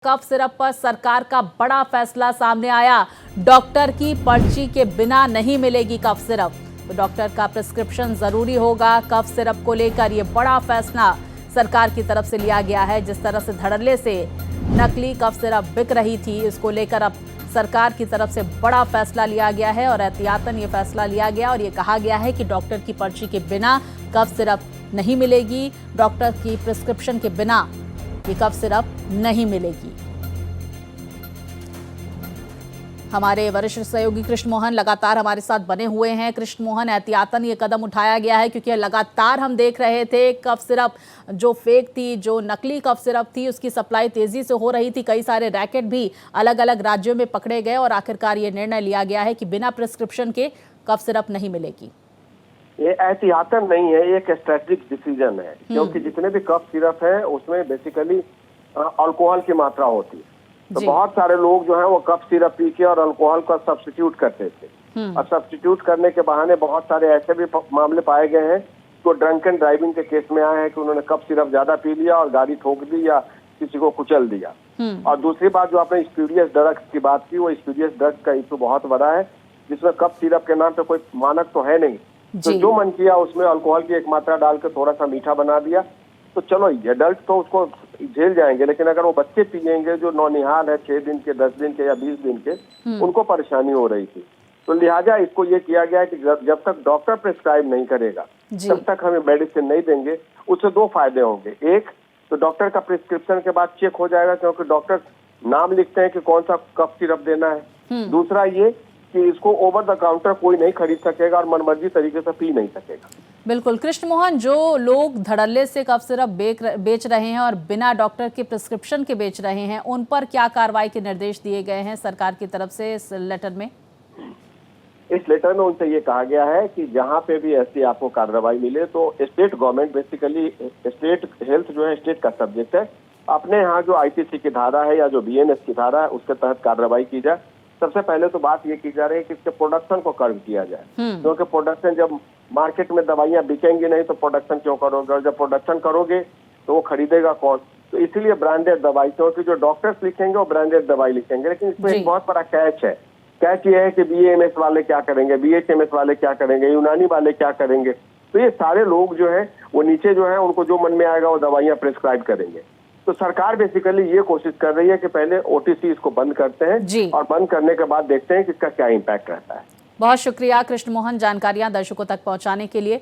Cough syrup पर सरकार का बड़ा फैसला सामने आया। डॉक्टर की पर्ची के बिना नहीं मिलेगी कफ सिरप, तो डॉक्टर का प्रिस्क्रिप्शन जरूरी होगा। कफ सिरप को लेकर यह बड़ा फैसला सरकार की तरफ से लिया गया है। जिस तरह से धड़ल्ले से नकली कफ सिरप बिक रही थी, इसको लेकर अब सरकार की तरफ से बड़ा फैसला लिया गया है और एहतियातन ये फैसला लिया गया और ये कहा गया है कि डॉक्टर की पर्ची के बिना कफ सिरप नहीं मिलेगी। डॉक्टर की प्रिस्क्रिप्शन के बिना ये कफ सिरप नहीं मिलेगी। हमारे वरिष्ठ सहयोगी कृष्ण मोहन लगातार हमारे साथ बने हुए हैं। कृष्ण मोहन, एहतियातन ये कदम उठाया गया है क्योंकि लगातार हम देख रहे थे कफ सिरप जो फेक थी, जो नकली कफ सिरप थी, उसकी सप्लाई तेजी से हो रही थी। कई सारे रैकेट भी अलग अलग राज्यों में पकड़े गए और आखिरकार ये निर्णय लिया गया है कि बिना प्रिस्क्रिप्शन के कफ सिरप नहीं मिलेगी। ये एहतियातन नहीं है, ये एक स्ट्रेटेजिक डिसीजन है, क्योंकि जितने भी कफ सिरप है उसमें बेसिकली अल्कोहल की मात्रा होती है। तो बहुत सारे लोग जो है वो कफ सिरप पी के और अल्कोहल का सब्स्टिट्यूट करते थे और सब्स्टिट्यूट करने के बहाने बहुत सारे ऐसे भी मामले पाए गए हैं जो ड्रंक एंड ड्राइविंग के केस में आए हैं कि उन्होंने कफ सिरप ज्यादा पी लिया और गाड़ी ठोक दी या किसी को कुचल दिया। और दूसरी बात जो आपने स्प्यूरियस ड्रग्स की बात की, वो स्प्यूरियस ड्रग्स का इशू बहुत बड़ा है, जिसमें कफ सिरप के नाम पे कोई मानक तो है नहीं, तो जो मन किया उसमें अल्कोहल की एक मात्रा डाल के थोड़ा सा मीठा बना दिया। तो चलो एडल्ट तो उसको झेल जाएंगे, लेकिन अगर वो बच्चे पिएंगे जो नौनिहाल है 6 दिन के, 10 दिन के या 20 दिन के, उनको परेशानी हो रही थी। तो लिहाजा इसको ये किया गया है कि जब तक डॉक्टर प्रिस्क्राइब नहीं करेगा तब तक हमें मेडिसिन नहीं देंगे। उससे दो फायदे होंगे। एक तो डॉक्टर का प्रिस्क्रिप्शन के बाद चेक हो जाएगा, क्योंकि डॉक्टर नाम लिखते हैं कि कौन सा कफ सिरप देना है। दूसरा ये कि इसको ओवर द काउंटर कोई नहीं खरीद सकेगा और मनमर्जी तरीके से पी नहीं सकेगा। बिल्कुल कृष्ण मोहन, जो लोग धड़ल्ले से कफ सिरप बेच रहे हैं और बिना डॉक्टर के प्रिस्क्रिप्शन के बेच रहे हैं, उन पर क्या कार्रवाई के निर्देश दिए गए हैं सरकार की तरफ से इस लेटर में? इस लेटर में उनसे ये कहा गया है कि जहाँ पे भी ऐसी आपको कार्रवाई मिले तो state government, basically state health जो है स्टेट का सब्जेक्ट है, अपने यहाँ जो आईपीसी की धारा है या जो बीएनएस की धारा है उसके तहत कार्रवाई की जाए। सबसे पहले तो बात ये की जा रही है कि इसके प्रोडक्शन को कर्व किया जाए, क्योंकि प्रोडक्शन जब मार्केट में दवाइयां बिकेंगी नहीं तो प्रोडक्शन क्यों करोगे, और जब प्रोडक्शन करोगे तो वो खरीदेगा कौन। तो इसीलिए ब्रांडेड दवाई, क्योंकि जो डॉक्टर्स लिखेंगे वो ब्रांडेड दवाई लिखेंगे, लेकिन इसमें एक बहुत बड़ा कैच है। कैच ये है कि बीएमएस वाले क्या करेंगे, बीएचएमएस वाले क्या करेंगे, यूनानी वाले क्या करेंगे। तो ये सारे लोग जो है वो नीचे जो है उनको जो मन में आएगा वो दवाइयां प्रिस्क्राइब करेंगे। तो सरकार बेसिकली ये कोशिश कर रही है कि पहले ओटीसी इसको बंद करते हैं और बंद करने के बाद देखते हैं कि इसका क्या इम्पैक्ट रहता है। बहुत शुक्रिया कृष्ण मोहन, जानकारियां दर्शकों तक पहुंचाने के लिए।